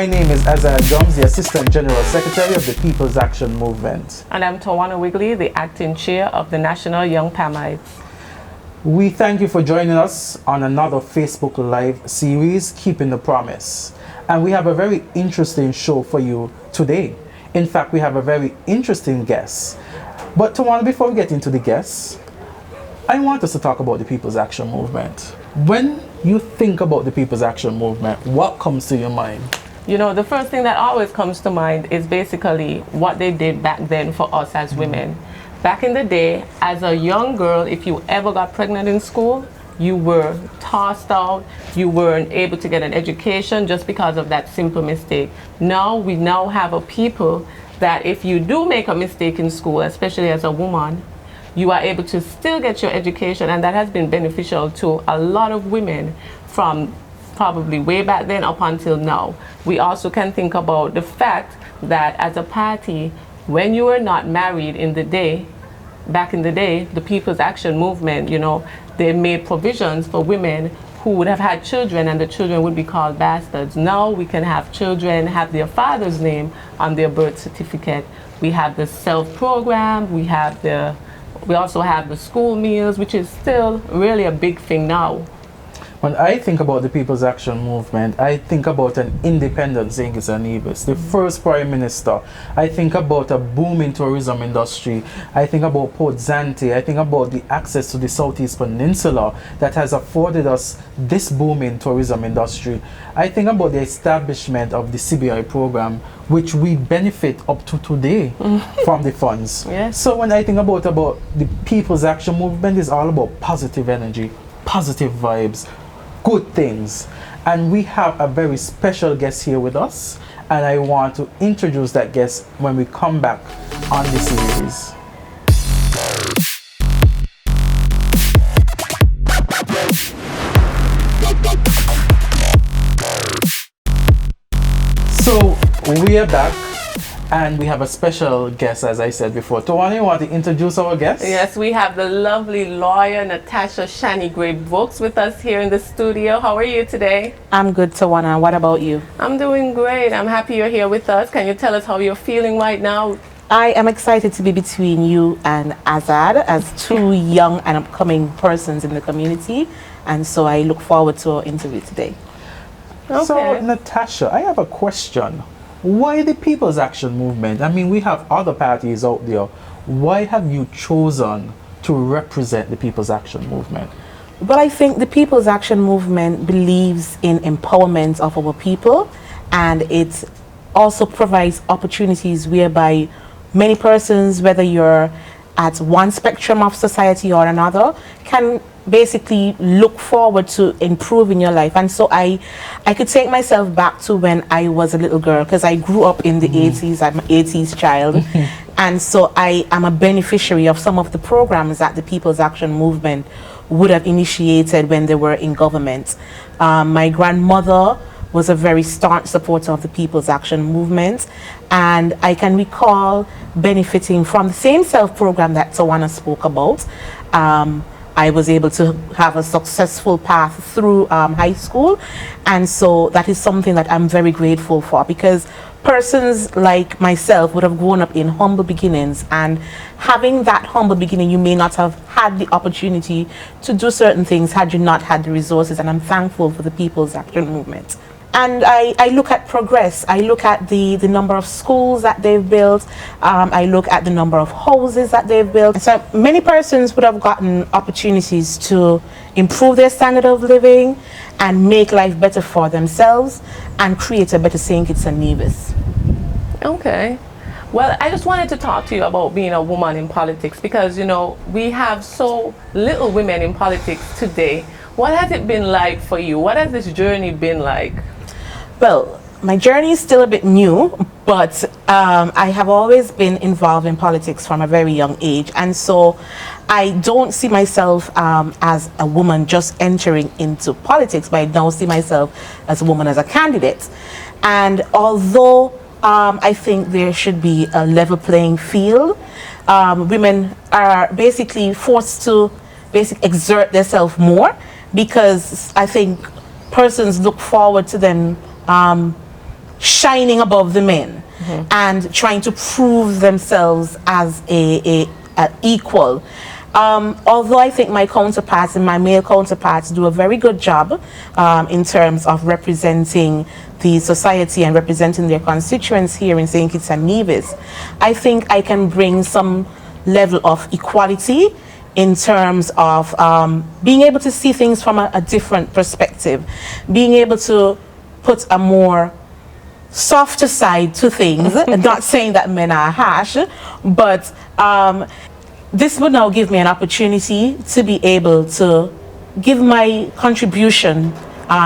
My name is Azard, the Assistant General Secretary of the People's Action Movement. And I'm Tawanna Wigley, the Acting Chair of the National Young Pamites. We thank you for joining us on another Facebook Live series, Keeping the Promise. And we have a very interesting show for you today. In fact, we have a very interesting guest. But Tawanna, before we get into the guests, I want us to talk about the People's Action Movement. When you think about the People's Action Movement, what comes to your mind? You know, the first thing that always comes to mind is basically what they did back then for us as women. Back in the day, as a young girl, if you ever got pregnant in school, you were tossed out, you weren't able to get an education just because of that simple mistake. Now, we now have a people that if you do make a mistake in school, especially as a woman, you are able to still get your education, and that has been beneficial to a lot of women from probably way back then up until now. We also can think about the fact that as a party, when you were not married in the day, back in the day, the People's Action Movement, you know, they made provisions for women who would have had children, and the children would be called bastards. Now we can have children have their father's name on their birth certificate. We have the SELF program, we also have the school meals, which is still really a big thing now. When I think about the People's Action Movement, I think about an independent St. Kitts and Nevis, the first Prime Minister. I think about a booming tourism industry. I think about Port Zante. I think about the access to the Southeast Peninsula that has afforded us this booming tourism industry. I think about the establishment of the CBI program, which we benefit up to today from the funds. Yes. So when I think about the People's Action Movement, it's all about positive energy, positive vibes, good things. And we have a very special guest here with us, and I want to introduce that guest when we come back on the series. So we are back, and we have a special guest, as I said before. Tawanna, you want to introduce our guest? Yes, we have the lovely lawyer Natasha Grey-Brookes with us here in the studio. How are you today? I'm good, Tawanna. What about you? I'm doing great. I'm happy you're here with us. Can you tell us how you're feeling right now? I am excited to be between you and Azard as two young and upcoming persons in the community, and so I look forward to our interview today. Okay. So, Natasha, I have a question. Why the People's Action Movement? I mean, we have other parties out there. Why have you chosen to represent the People's Action Movement? Well, I think the People's Action Movement believes in empowerment of our people, and it also provides opportunities whereby many persons, whether you're at one spectrum of society or another, can basically look forward to improving your life. And so I could take myself back to when I was a little girl, because I grew up in the 80s. I'm an 80s child. And so I am a beneficiary of some of the programs that the People's Action Movement would have initiated when they were in government. My grandmother was a very staunch supporter of the People's Action Movement, and I can recall benefiting from the same SELF program that Tawanna spoke about. I was able to have a successful path through high school, and so that is something that I'm very grateful for, because persons like myself would have grown up in humble beginnings, and having that humble beginning, you may not have had the opportunity to do certain things had you not had the resources, and I'm thankful for the People's Action Movement. And I look at progress. I look at the number of schools that they've built. I look at the number of houses that they've built. So many persons would have gotten opportunities to improve their standard of living and make life better for themselves and create a better St. Kitts and Nevis. Okay. Well, I just wanted to talk to you about being a woman in politics, because, you know, we have so little women in politics today. What has it been like for you? What has this journey been like? Well, my journey is still a bit new, but I have always been involved in politics from a very young age. And so I don't see myself as a woman just entering into politics, but I now see myself as a woman as a candidate. And although I think there should be a level playing field, women are basically forced to exert themselves more, because I think persons look forward to them shining above the men and trying to prove themselves as a equal. Although I think my counterparts and my male counterparts do a very good job in terms of representing the society and representing their constituents here in St. Kitts and Nevis, I think I can bring some level of equality in terms of being able to see things from a different perspective, being able to put a more softer side to things. Not saying that men are harsh, but this would now give me an opportunity to be able to give my contribution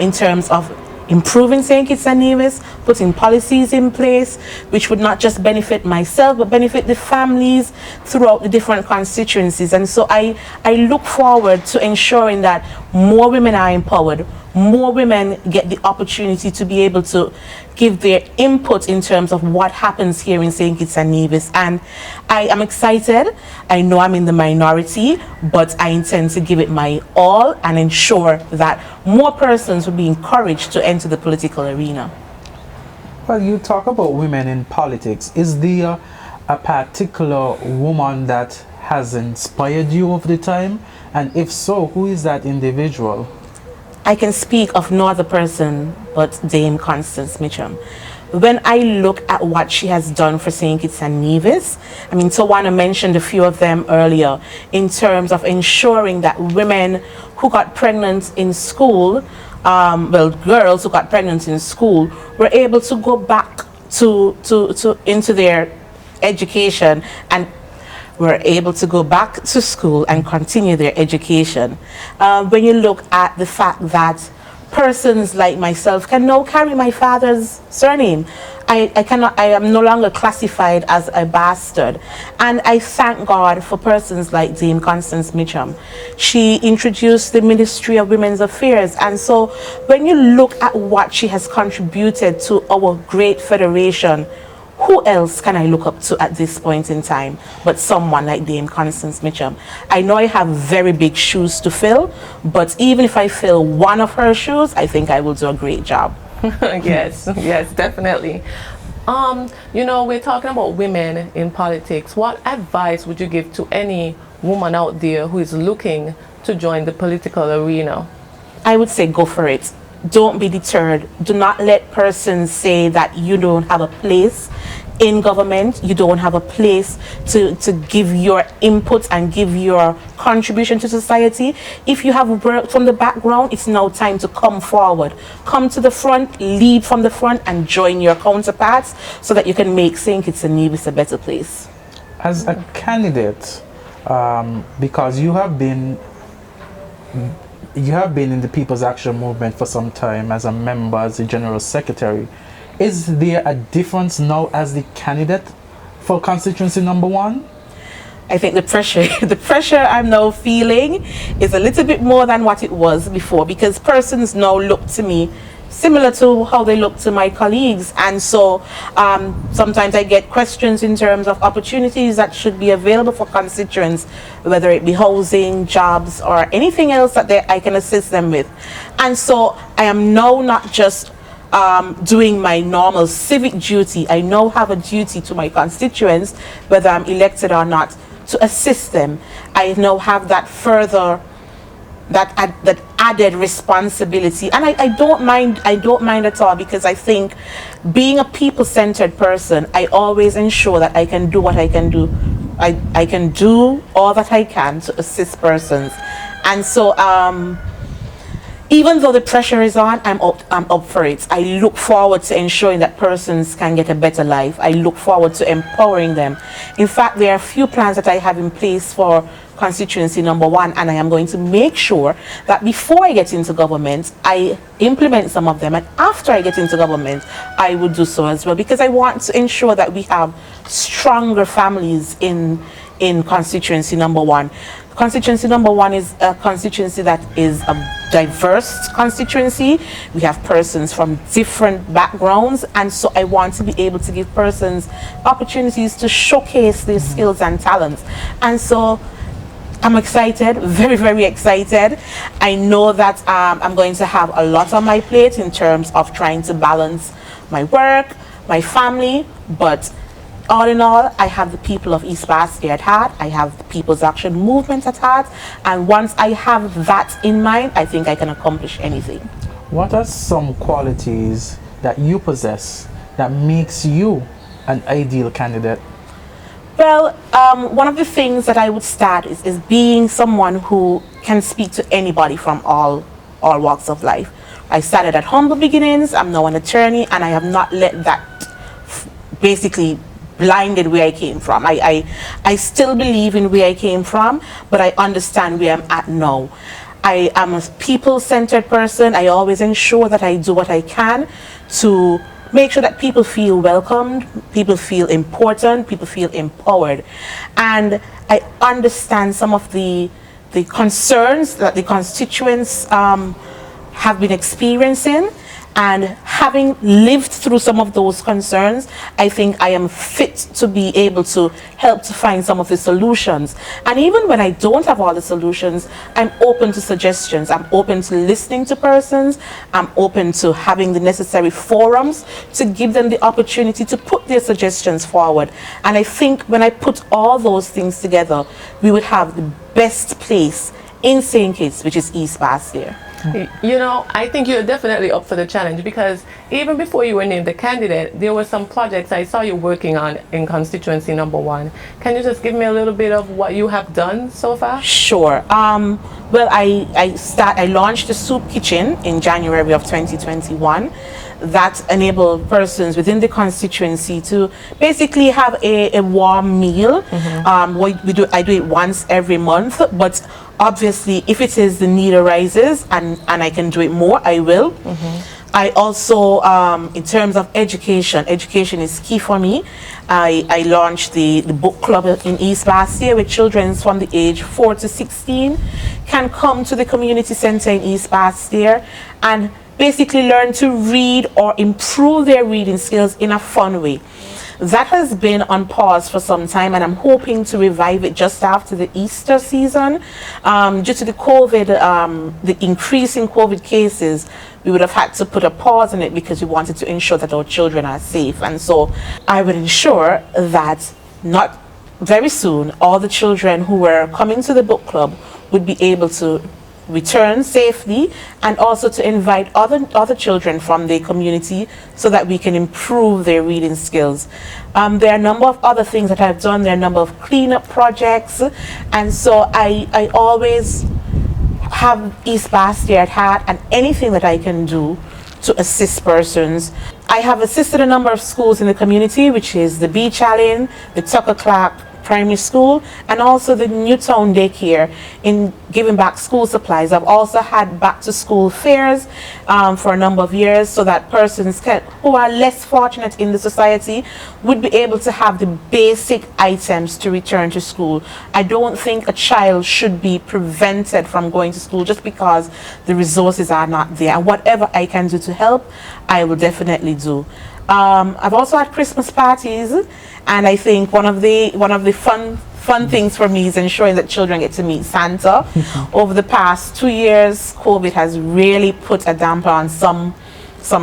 in terms of improving St. Kitts and Nevis, putting policies in place which would not just benefit myself but benefit the families throughout the different constituencies. And so I look forward to ensuring that more women are empowered, more women get the opportunity to be able to give their input in terms of what happens here in St. Kitts and Nevis. And I am excited. I know I'm in the minority, but I intend to give it my all and ensure that more persons will be encouraged to enter the political arena. Well, you talk about women in politics. Is there a particular woman that has inspired you over the time? And if so, who is that individual? I can speak of no other person but Dame Constance Mitchum. When I look at what she has done for St. Kitts and Nevis, I mean, Tawanna mentioned a few of them earlier in terms of ensuring that women who got pregnant in school, girls who got pregnant in school, were able to go back into their education and were able to go back to school and continue their education. When you look at the fact that persons like myself can now carry my father's surname, I am no longer classified as a bastard. And I thank God for persons like Dame Constance Mitchum. She introduced the Ministry of Women's Affairs. And so when you look at what she has contributed to our great federation, who else can I look up to at this point in time but someone like Dame Constance Mitchum? I know I have very big shoes to fill, but even if I fill one of her shoes, I think I will do a great job. Yes, definitely. You know, we're talking about women in politics. What advice would you give to any woman out there who is looking to join the political arena? I would say go for it. Don't be deterred. Do not let persons say that you don't have a place in government, you don't have a place to give your input and give your contribution to society. If you have worked from the background, it's now time to come forward. Come to the front, lead from the front, and join your counterparts so that you can make St. Kitts and Nevis a better place. As a candidate, because you have been in the People's Action Movement for some time as a member, as the General Secretary. Is there a difference now as the candidate for constituency number 1? I think the pressure I'm now feeling is a little bit more than what it was before, because persons now look to me similar to how they look to my colleagues. And so sometimes I get questions in terms of opportunities that should be available for constituents, whether it be housing, jobs, or anything else that I can assist them with. And so I am now not just doing my normal civic duty. I now have a duty to my constituents, whether I'm elected or not, to assist them. I now have that further that added responsibility, and I don't mind at all, because I think being a people-centered person, I always ensure that I can do what I can do. I can do all that I can to assist persons. And so even though the pressure is on, I'm up for it. I look forward to ensuring that persons can get a better life. I look forward to empowering them. In fact, there are a few plans that I have in place for constituency number 1, and I am going to make sure that before I get into government, I implement some of them, and after I get into government, I will do so as well, because I want to ensure that we have stronger families in constituency number 1. Constituency number 1 is a constituency that is a diverse constituency. We have persons from different backgrounds, and so I want to be able to give persons opportunities to showcase their skills and talents. And so I'm excited, very, very excited. I know that I'm going to have a lot on my plate in terms of trying to balance my work, my family, but all in all, I have the people of East Basque at heart. I have the People's Action Movement at heart. And once I have that in mind, I think I can accomplish anything. What are some qualities that you possess that makes you an ideal candidate? Well, one of the things that I would start is being someone who can speak to anybody from all walks of life. I started at humble beginnings. I'm now an attorney, and I have not let that basically blinded where I came from. I still believe in where I came from, but I understand where I'm at now. I am a people-centered person. I always ensure that I do what I can to make sure that people feel welcomed, people feel important, people feel empowered. And I understand some of the concerns that the constituents have been experiencing. And having lived through some of those concerns, I think I am fit to be able to help to find some of the solutions. And even when I don't have all the solutions, I'm open to suggestions. I'm open to listening to persons. I'm open to having the necessary forums to give them the opportunity to put their suggestions forward. And I think when I put all those things together, we would have the best place in St. Kitts, which is East Basque here. You know, I think you're definitely up for the challenge, because even before you were named the candidate, there were some projects I saw you working on in constituency number 1. Can you just give me a little bit of what you have done so far? Sure. Well, I launched the soup kitchen in January of 2021. That enabled persons within the constituency to basically have a warm meal. I do it once every month, but obviously if it is the need arises and I can do it more, I will. I also, in terms of education is key for me. I launched the book club in East Basque where children from the age 4 to 16 can come to the community center in East Basque and basically learn to read or improve their reading skills in a fun way. That has been on pause for some time, and I'm hoping to revive it just after the Easter season. Due to the COVID, the increase in COVID cases, we would have had to put a pause on it because we wanted to ensure that our children are safe. And so I would ensure that not very soon, all the children who were coming to the book club would be able to return safely, and also to invite other children from the community so that we can improve their reading skills. There are a number of other things that I've done. There are a number of cleanup projects, and so I always have East Basque at heart, and anything that I can do to assist persons. I have assisted a number of schools in the community, which is the Beach Allen, the Tucker Clark Primary School, and also the Newtown Daycare, in giving back school supplies. I've also had back to school fairs for a number of years, so that persons who are less fortunate in the society would be able to have the basic items to return to school. I don't think a child should be prevented from going to school just because the resources are not there. And whatever I can do to help, I will definitely do. I've also had Christmas parties, and I think one of the fun things for me is ensuring that children get to meet Santa. Over the past 2 years, COVID has really put a damper on some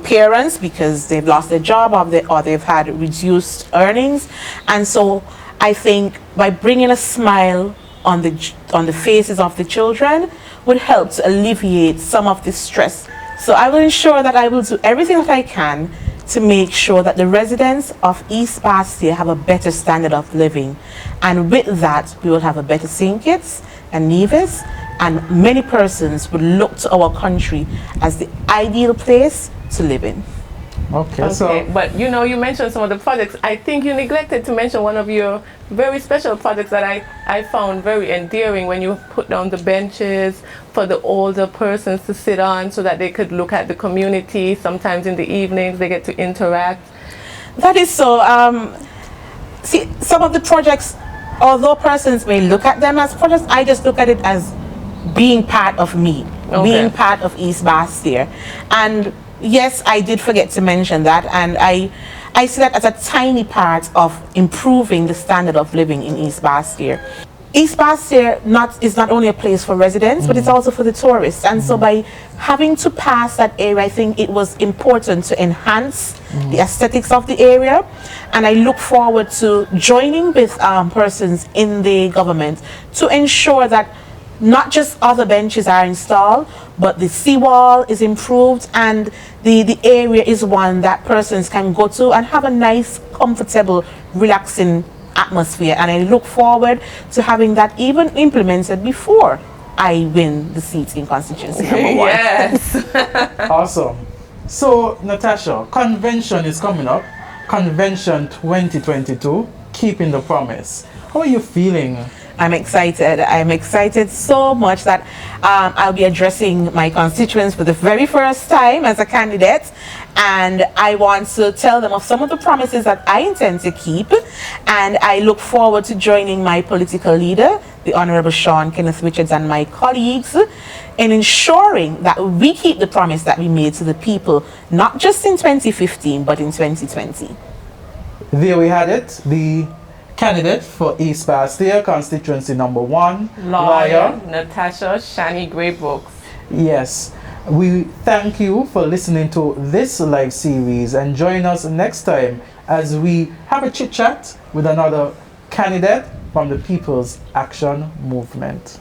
parents because they've lost their job or they've had reduced earnings, and so I think by bringing a smile on the faces of the children would help to alleviate some of the stress. So I will ensure that I will do everything that I can to make sure that the residents of East Basque have a better standard of living. And with that, we will have a better St. Kitts and Nevis, and many persons would look to our country as the ideal place to live in. Okay, but you know, you mentioned some of the projects. I think you neglected to mention one of your very special projects that I found very endearing, when you put down the benches for the older persons to sit on so that they could look at the community. Sometimes in the evenings they get to interact. That is so. See, some of the projects, although persons may look at them as projects, I just look at it as being part of me, being part of East Basque here. And yes, I did forget to mention that, and I see that as a tiny part of improving the standard of living in East Basque here. East Basseterre is not only a place for residents, but it's also for the tourists. And so by having to pass that area, I think it was important to enhance the aesthetics of the area. And I look forward to joining with persons in the government to ensure that not just other benches are installed, but the seawall is improved and the area is one that persons can go to and have a nice, comfortable, relaxing atmosphere. And I look forward to having that even implemented before I win the seat in constituency number 1. Yes. Awesome. So, Natasha, convention is coming up. Convention 2022, keeping the promise. How are you feeling? I'm excited. I'm excited so much that I'll be addressing my constituents for the very first time as a candidate, and I want to tell them of some of the promises that I intend to keep, and I look forward to joining my political leader, the Honorable Sean Kenneth Richards, and my colleagues in ensuring that we keep the promise that we made to the people, not just in 2015, but in 2020. There we had it. The candidate for East Basseterre, constituency number 1, Lawyer Natasha Grey-Brookes. Yes, we thank you for listening to this live series, and join us next time as we have a chit chat with another candidate from the People's Action Movement.